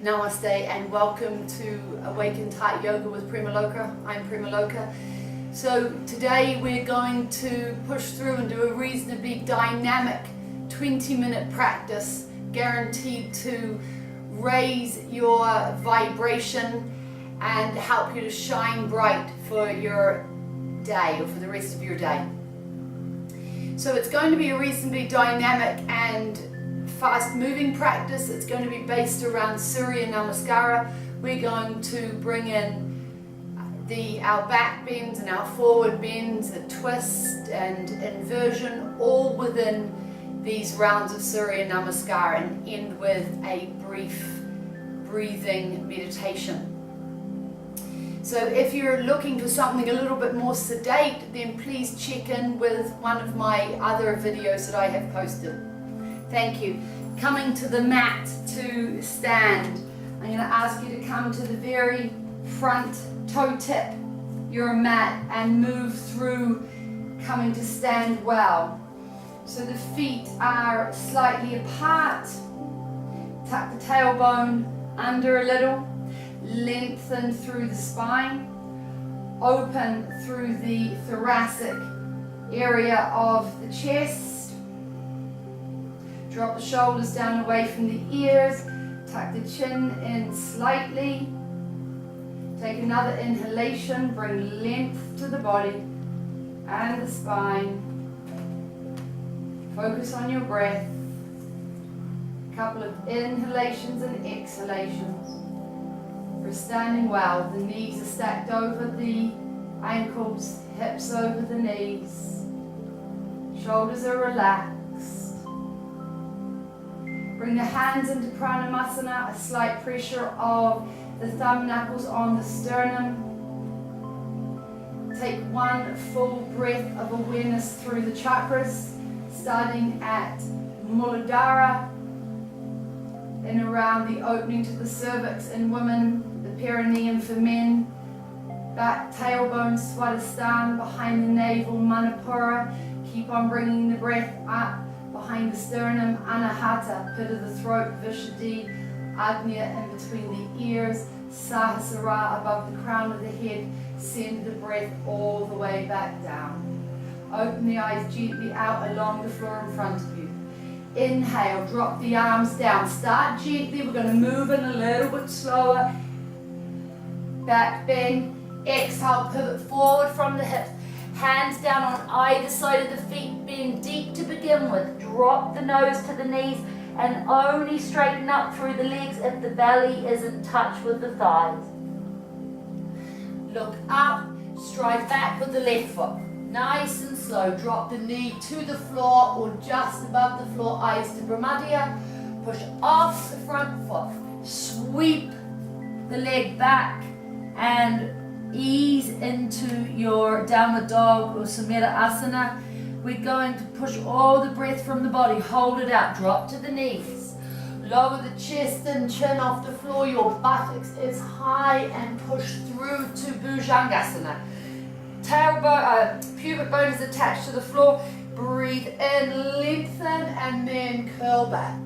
Namaste and welcome to Awakened Heart Yoga with Premaloka. I'm Premaloka. So today we're going to push through and do a reasonably dynamic 20-minute practice guaranteed to raise your vibration and help you to shine bright for your day or for the rest of your day. So it's going to be a reasonably dynamic and fast-moving practice. It's going to be based around Surya Namaskara. We're going to bring in our back bends and our forward bends, a twist and inversion, all within these rounds of Surya Namaskara, and end with a brief breathing meditation. So if you're looking for something a little bit more sedate, then please check in with one of my other videos that I have posted. Thank you. Coming to the mat to stand, I'm going to ask you to come to the very front toe tip, your mat, and move through, coming to stand well. So the feet are slightly apart. Tuck the tailbone under a little. Lengthen through the spine. Open through the thoracic area of the chest. Drop the shoulders down away from the ears. Tuck the chin in slightly. Take another inhalation. Bring length to the body and the spine. Focus on your breath. A couple of inhalations and exhalations. We're standing well. The knees are stacked over the ankles, hips over the knees. Shoulders are relaxed. Bring the hands into Pranamasana, a slight pressure of the thumb knuckles on the sternum. Take one full breath of awareness through the chakras, starting at Muladhara, then around the opening to the cervix in women, the perineum for men, back tailbone Swadhisthana, behind the navel Manipura. Keep on bringing the breath up. Behind the sternum, Anahata, pit of the throat, Vishuddhi, Agnya in between the ears, Sahasrara above the crown of the head. Send the breath all the way back down. Open the eyes gently out along the floor in front of you. Inhale, drop the arms down. Start gently, we're going to move in a little bit slower. Back bend. Exhale, pivot forward from the hips. Hands down on either side of the feet, bend deep to begin with. Drop the nose to the knees and only straighten up through the legs if the belly isn't touched with the thighs. Look up, stride back with the left foot. Nice and slow. Drop the knee to the floor or just above the floor, eyes to Brahmadya. Push off the front foot. Sweep the leg back and ease into your downward dog or Samita Asana. We're going to push all the breath from the body. Hold it out. Drop to the knees. Lower the chest and chin off the floor. Your buttocks is high and push through to Bhujangasana. Tailbone, pubic bone is attached to the floor. Breathe in, lengthen, and then curl back.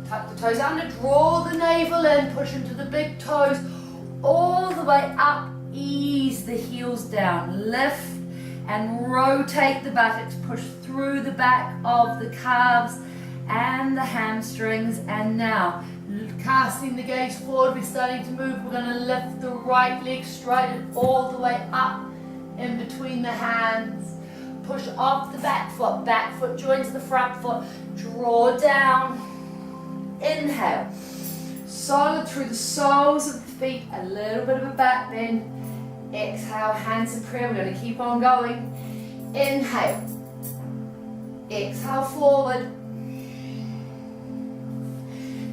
Tuck the toes under. Draw the navel in. Push into the big toes. All the way up, ease the heels down, lift and rotate the buttocks, push through the back of the calves and the hamstrings. And now, casting the gaze forward, we're starting to move. We're going to lift the right leg, straight it all the way up in between the hands. Push off the back foot joins the front foot, draw down, inhale. Solid through the soles of the feet, a little bit of a back bend. Exhale, hands in prayer. We're going to keep on going. Inhale. Exhale forward.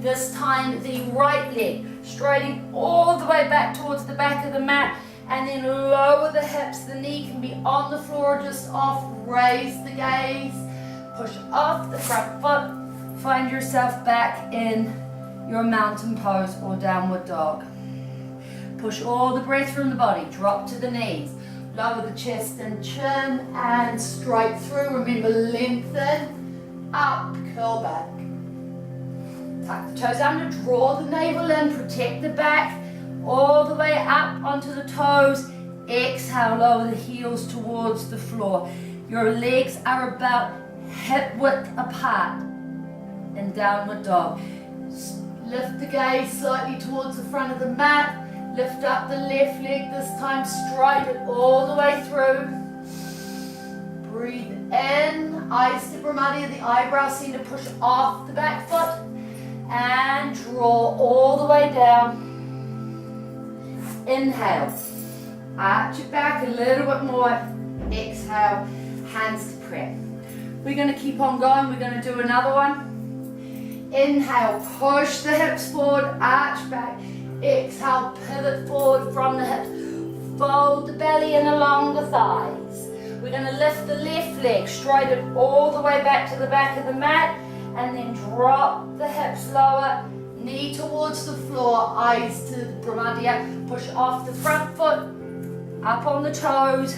This time the right leg, straightening all the way back towards the back of the mat, and then lower the hips. The knee can be on the floor, just off. Raise the gaze. Push off the front foot. Find yourself back in your mountain pose or downward dog. Push all the breath from the body. Drop to the knees. Lower the chest and chin and straight through. Remember, lengthen, up, curl back. Tuck the toes under, draw the navel in, protect the back, all the way up onto the toes. Exhale, lower the heels towards the floor. Your legs are about hip width apart in downward dog. Lift the gaze slightly towards the front of the mat. Lift up the left leg this time, stride it all the way through. Breathe in, eyes to Brahmadiya, the eyebrows seem to push off the back foot. And draw all the way down. Inhale, arch it back a little bit more. Exhale, hands to prayer. We're going to keep on going, we're going to do another one. Inhale, push the hips forward, arch back. Exhale, pivot forward from the hips. Fold the belly in along the thighs. We're going to lift the left leg, stride it all the way back to the back of the mat, and then drop the hips lower, knee towards the floor, eyes to Brahmadiya. Push off the front foot, up on the toes.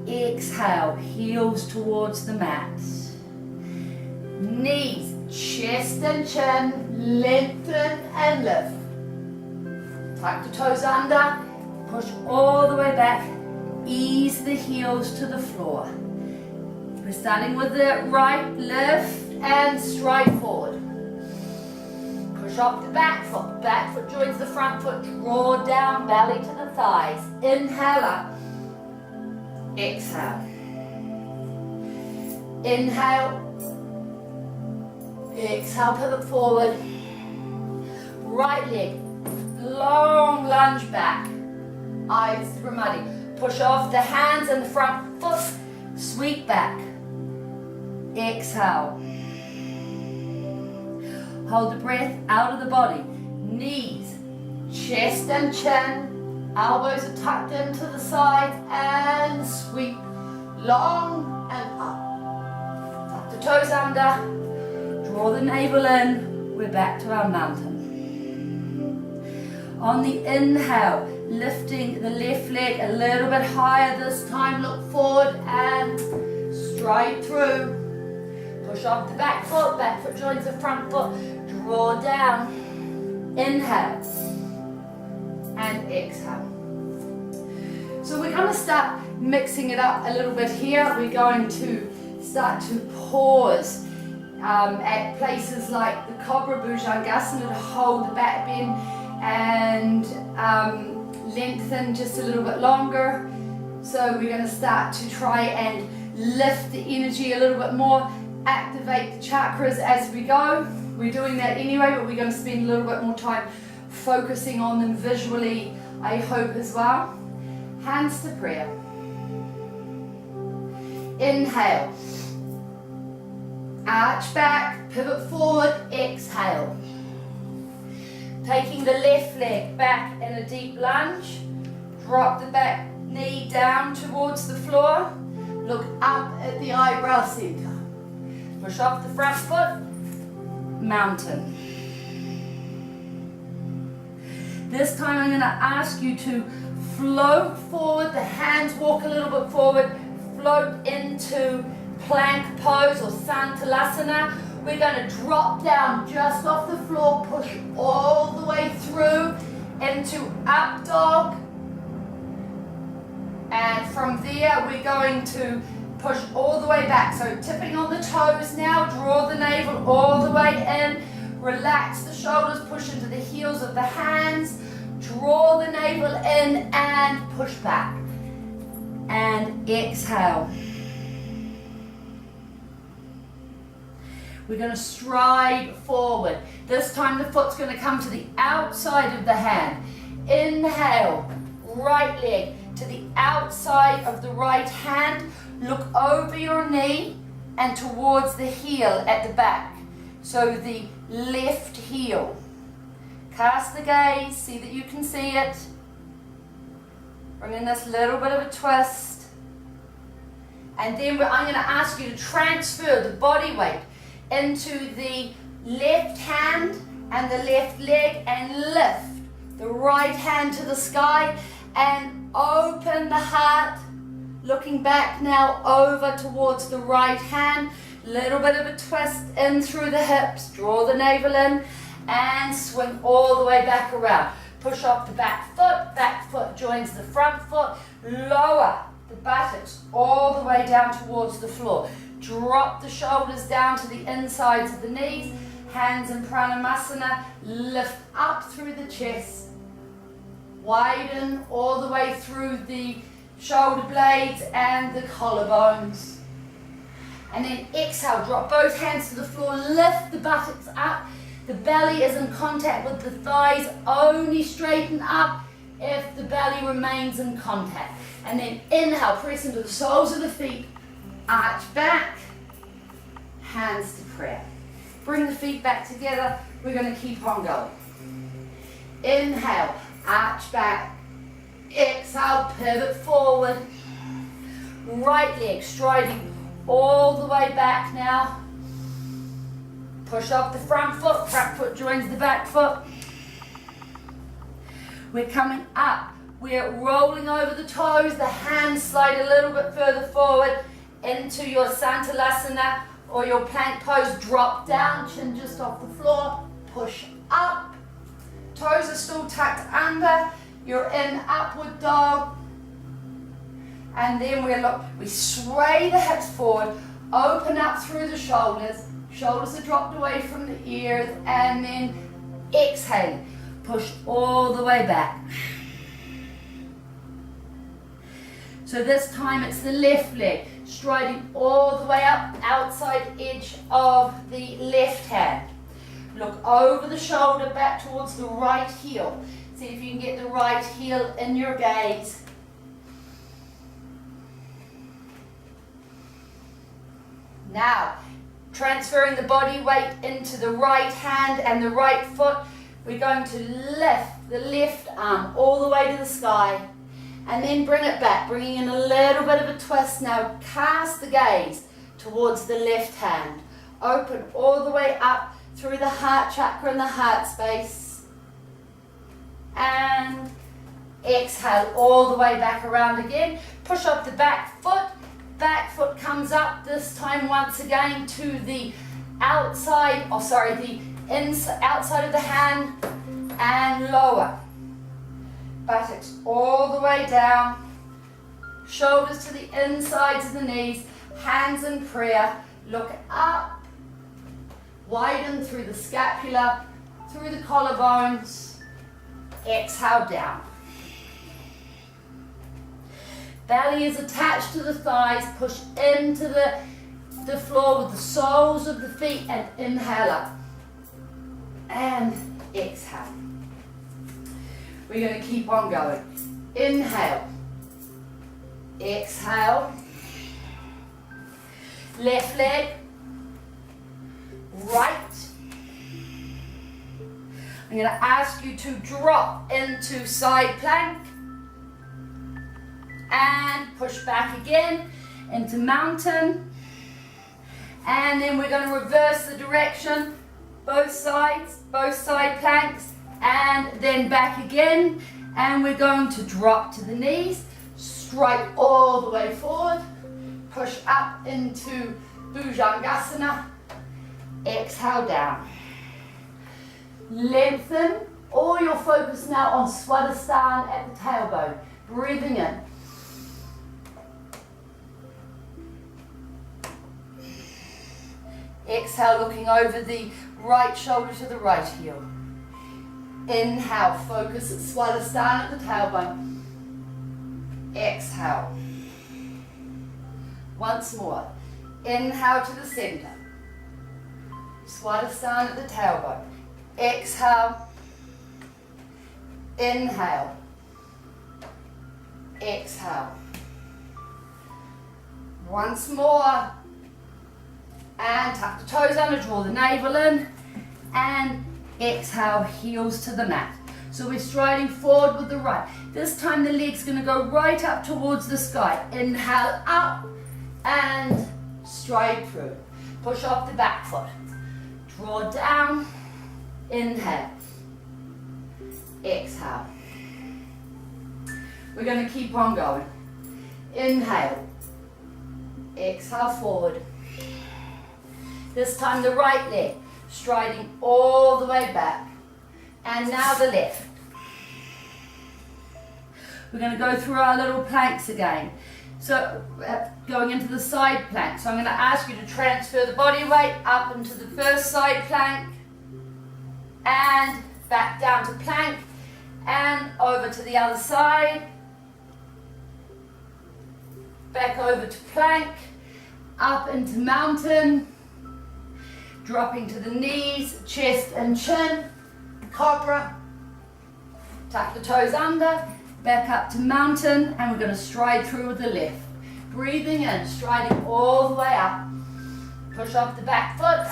Exhale, heels towards the mat. Knees, chest and chin, lengthen and lift. Tuck the toes under, push all the way back, ease the heels to the floor. We're starting with the right, lift and stride forward. Push off the back foot joins the front foot, draw down, belly to the thighs. Inhale up, exhale. Inhale, exhale, pivot forward. Right leg, long lunge back, eyes to Brahmadiya. Push off the hands and the front foot, sweep back. Exhale. Hold the breath out of the body. Knees, chest and chin, elbows are tucked into the sides and sweep long and up. Tuck the toes under, draw the navel in, we're back to our mountain. On the inhale, lifting the left leg a little bit higher this time, look forward and stride through. Push off the back foot joins the front foot, draw down, inhale and exhale. So we're going to start mixing it up a little bit here. We're going to start to pause at places like the Cobra Bhujangasana to hold the back bend and lengthen just a little bit longer. So we're going to start to try and lift the energy a little bit more, activate the chakras as we go. We're doing that anyway, but we're going to spend a little bit more time focusing on them visually, I hope, as well. Hands to prayer. Inhale, arch back, pivot forward, exhale. Taking the left leg back in a deep lunge, drop the back knee down towards the floor, look up at the eyebrow center. Push off the front foot, mountain. This time I'm going to ask you to float forward, the hands walk a little bit forward, float into plank pose or Santalasana. We're going to drop down just off the floor, push all the way through into up dog. And from there we're going to push all the way back. So tipping on the toes now, draw the navel all the way in, relax the shoulders, push into the heels of the hands, draw the navel in and push back. And exhale. We're going to stride forward. This time the foot's going to come to the outside of the hand. Inhale, right leg to the outside of the right hand. Look over your knee and towards the heel at the back. So the left heel. Cast the gaze, see that you can see it. Bring in this little bit of a twist. And then I'm going to ask you to transfer the body weight into the left hand and the left leg and lift the right hand to the sky and open the heart, looking back now over towards the right hand. Little bit of a twist in through the hips, draw the navel in and swing all the way back around. Push off the back foot joins the front foot, lower the buttocks all the way down towards the floor. Drop the shoulders down to the insides of the knees, hands in Pranamasana, lift up through the chest, widen all the way through the shoulder blades and the collarbones. And then exhale, drop both hands to the floor, lift the buttocks up. The belly is in contact with the thighs, only straighten up if the belly remains in contact. And then inhale, press into the soles of the feet, arch back, hands to prayer. Bring the feet back together, we're going to keep on going. Inhale, arch back, exhale, pivot forward. Right leg striding all the way back now. Push off the front foot joins the back foot. We're coming up, we're rolling over the toes, the hands slide a little bit further forward into your Santalasana or your plank pose. Drop down, chin just off the floor, push up. Toes are still tucked under, you're in upward dog. And then we sway the hips forward, open up through the shoulders. Shoulders are dropped away from the ears, and then exhale. Push all the way back. So this time it's the left leg, striding all the way up, outside edge of the left hand. Look over the shoulder, back towards the right heel. See if you can get the right heel in your gaze. Now, transferring the body weight into the right hand and the right foot, we're going to lift the left arm all the way to the sky and then bring it back, bringing in a little bit of a twist. Now cast the gaze towards the left hand. Open all the way up through the heart chakra and the heart space. And exhale all the way back around again. Push up the back foot. Back foot comes up, this time once again to the outside, outside of the hand and lower. Buttocks all the way down, shoulders to the insides of the knees, hands in prayer, look up, widen through the scapula, through the collarbones, exhale down. Belly is attached to the thighs, push into the floor with the soles of the feet and inhale up. And exhale. We're going to keep on going. Inhale. Exhale. Left leg. Right. I'm going to ask you to drop into side plank. And push back again into mountain. And then we're going to reverse the direction, both side planks, and then back again. And we're going to drop to the knees, strike all the way forward, push up into Bhujangasana, exhale down. Lengthen, all your focus now on Swadhisthana at the tailbone, breathing in. Exhale, looking over the right shoulder to the right heel. Inhale, focus at Swadhisthana at the tailbone. Exhale. Once more. Inhale to the center. Swadhisthana at the tailbone. Exhale. Inhale. Exhale. Once more. And tuck the toes under, draw the navel in, and exhale, heels to the mat. So we're striding forward with the right. This time the leg's going to go right up towards the sky. Inhale up and stride through. Push off the back foot. Draw down, inhale, exhale. We're going to keep on going. Inhale, exhale forward. This time the right leg, striding all the way back. And now the left. We're going to go through our little planks again. So going into the side plank. So I'm going to ask you to transfer the body weight up into the first side plank and back down to plank and over to the other side. Back over to plank, up into mountain, dropping to the knees, chest and chin, cobra, tuck the toes under, back up to mountain, and we're going to stride through with the left. Breathing in, striding all the way up. Push off the back foot,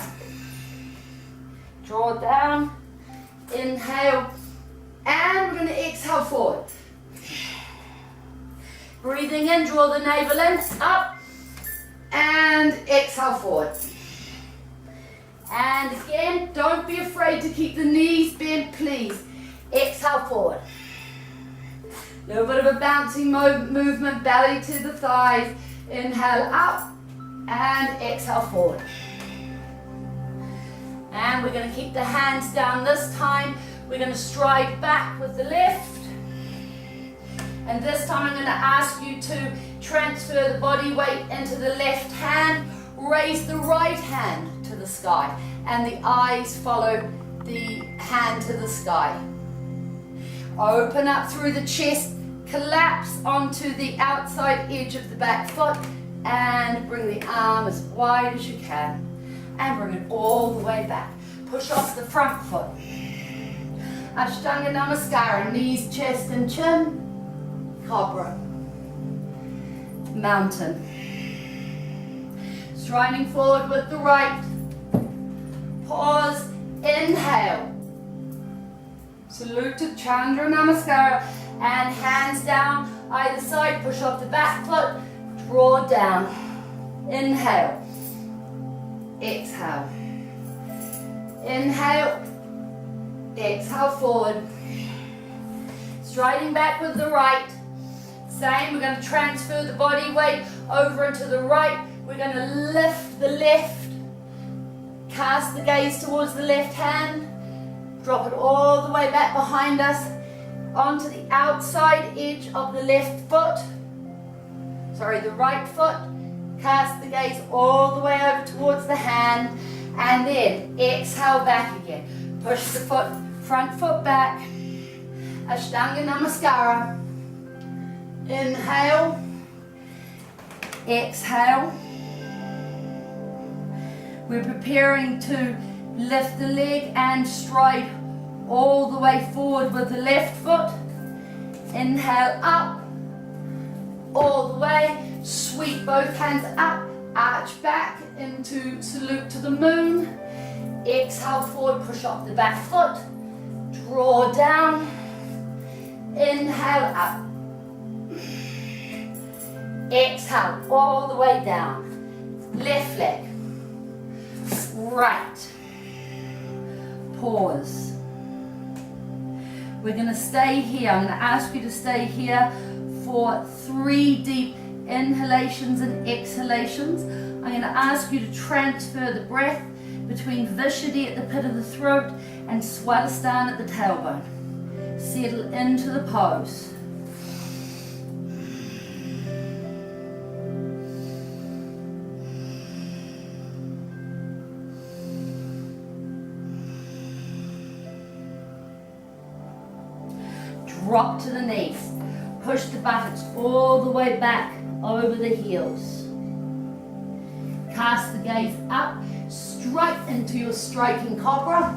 draw down, inhale, and we're going to exhale forward. Breathing in, draw the navel in, up, and exhale forward. And again, don't be afraid to keep the knees bent, please. Exhale forward. A little bit of a bouncing movement, belly to the thighs. Inhale up, and exhale forward. And we're going to keep the hands down this time. We're going to stride back with the left. And this time I'm going to ask you to transfer the body weight into the left hand, raise the right hand to the sky, and the eyes follow the hand to the sky. Open up through the chest, collapse onto the outside edge of the back foot, and bring the arm as wide as you can, and bring it all the way back. Push off the front foot. Ashtanga Namaskara, knees, chest and chin. Cobra, mountain, striding forward with the right, pause, inhale, salute to Chandra Namaskara, and hands down either side, push off the back foot, draw down, inhale, exhale, inhale, exhale forward, striding back with the right. Same, we're going to transfer the body weight over into the right. We're going to lift the left, cast the gaze towards the left hand, drop it all the way back behind us, onto the outside edge of the left foot, the right foot, cast the gaze all the way over towards the hand, and then exhale back again. Push the front foot back, Ashtanga Namaskara. Inhale, exhale. We're preparing to lift the leg and stride all the way forward with the left foot. Inhale up, all the way. Sweep both hands up, arch back into salute to the moon. Exhale forward, push off the back foot. Draw down, inhale up. Exhale all the way down. Left leg. Right. Pause. We're going to stay here. I'm going to ask you to stay here for 3 deep inhalations and exhalations. I'm going to ask you to transfer the breath between Vishuddhi at the pit of the throat and Swadhisthana at the tailbone. Settle into the pose. Drop to the knees. Push the buttocks all the way back over the heels. Cast the gaze up, straight into your striking cobra.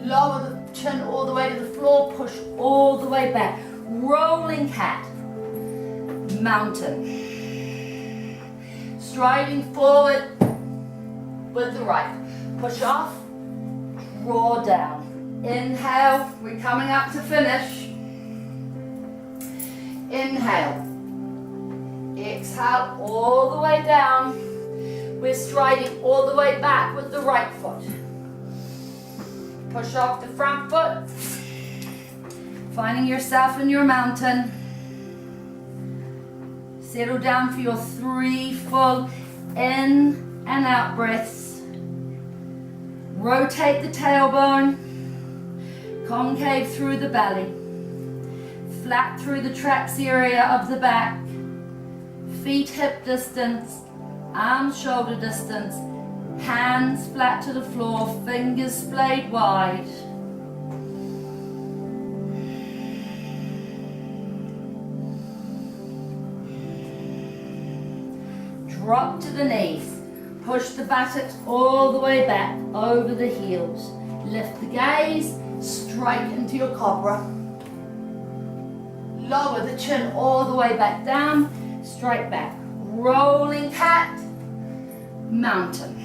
Lower the chin all the way to the floor, push all the way back. Rolling cat, mountain. Striding forward with the right. Push off, draw down. Inhale, we're coming up to finish. Inhale. Exhale all the way down. We're striding all the way back with the right foot. Push off the front foot. Finding yourself in your mountain. Settle down for your 3 full in and out breaths. Rotate the tailbone, concave through the belly, flat through the traps area of the back, feet hip distance, arms shoulder distance, hands flat to the floor, fingers splayed wide. Drop to the knees. Push the buttocks all the way back over the heels. Lift the gaze, straight into your cobra. Lower the chin all the way back down, straight back. Rolling cat, mountain.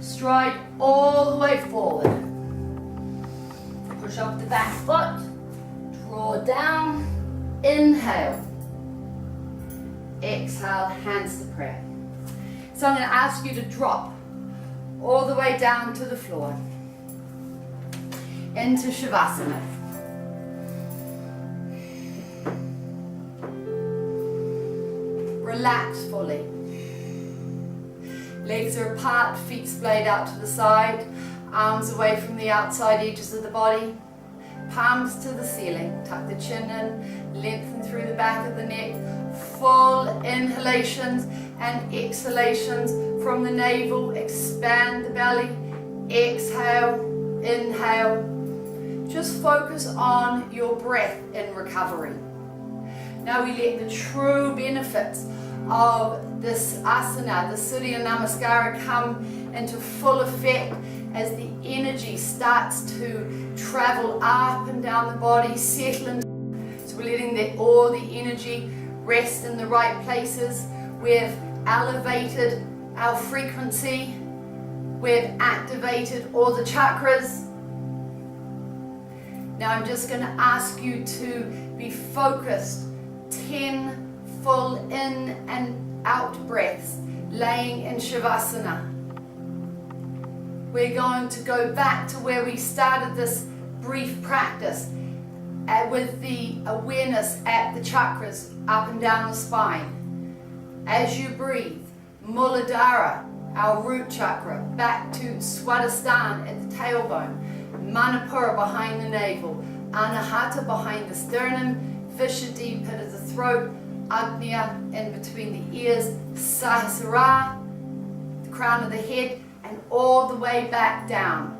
Stride all the way forward. Push up the back foot, draw down, inhale. Exhale, hands to prayer. So I'm going to ask you to drop all the way down to the floor into Shavasana. Relax fully. Legs are apart, feet splayed out to the side, arms away from the outside edges of the body, palms to the ceiling. Tuck the chin in, lengthen through the back of the neck. Full inhalations and exhalations from the navel. Expand the belly. Exhale, inhale. Just focus on your breath in recovery. Now we let the true benefits of this asana, the Surya Namaskara, come into full effect as the energy starts to travel up and down the body, settle into. So we're letting all the energy rest in the right places. We've elevated our frequency. We've activated all the chakras. Now I'm just going to ask you to be focused. 10 full in and out breaths, laying in Shavasana. We're going to go back to where we started this brief practice, with the awareness at the chakras up and down the spine. As you breathe, Muladhara, our root chakra, back to Swadhisthana at the tailbone, Manipura behind the navel, Anahata behind the sternum, Vishuddhi pit of the throat, Agnya in between the ears, Sahasrara, the crown of the head, and all the way back down.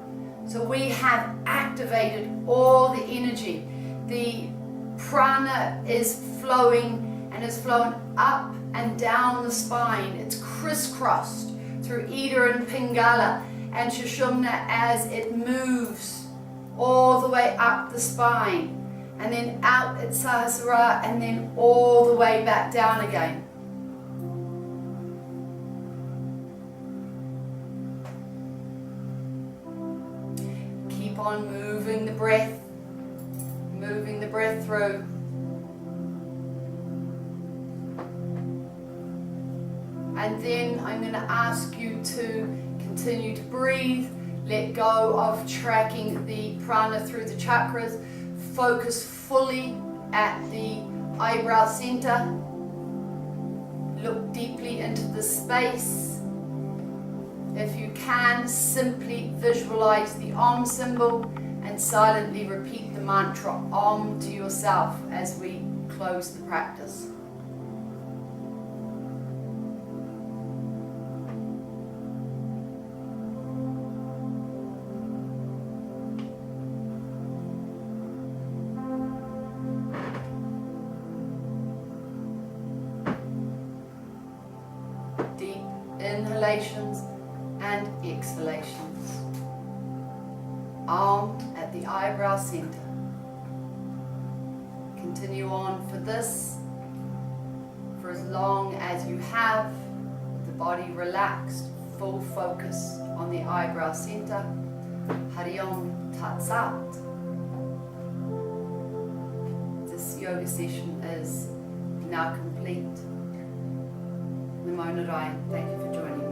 So we have activated all the energy. The prana is flowing and is flowing up and down the spine. It's crisscrossed through Ida and Pingala and Sushumna as it moves all the way up the spine, and then out at Sahasrara, and then all the way back down again. Keep on moving the breath through. And then I'm going to ask you to continue to breathe, let go of tracking the prana through the chakras, focus fully at the eyebrow center, look deeply into the space. If you can, simply visualize the Om symbol and silently repeat the mantra Om to yourself as we close the practice. Deep inhalations and exhalations. Om at the eyebrow center. Continue on for this for as long as you have the body relaxed, full focus on the eyebrow center. Hari Om Tat Sat. This yoga session is now complete. Namo Narayan. Thank you for joining.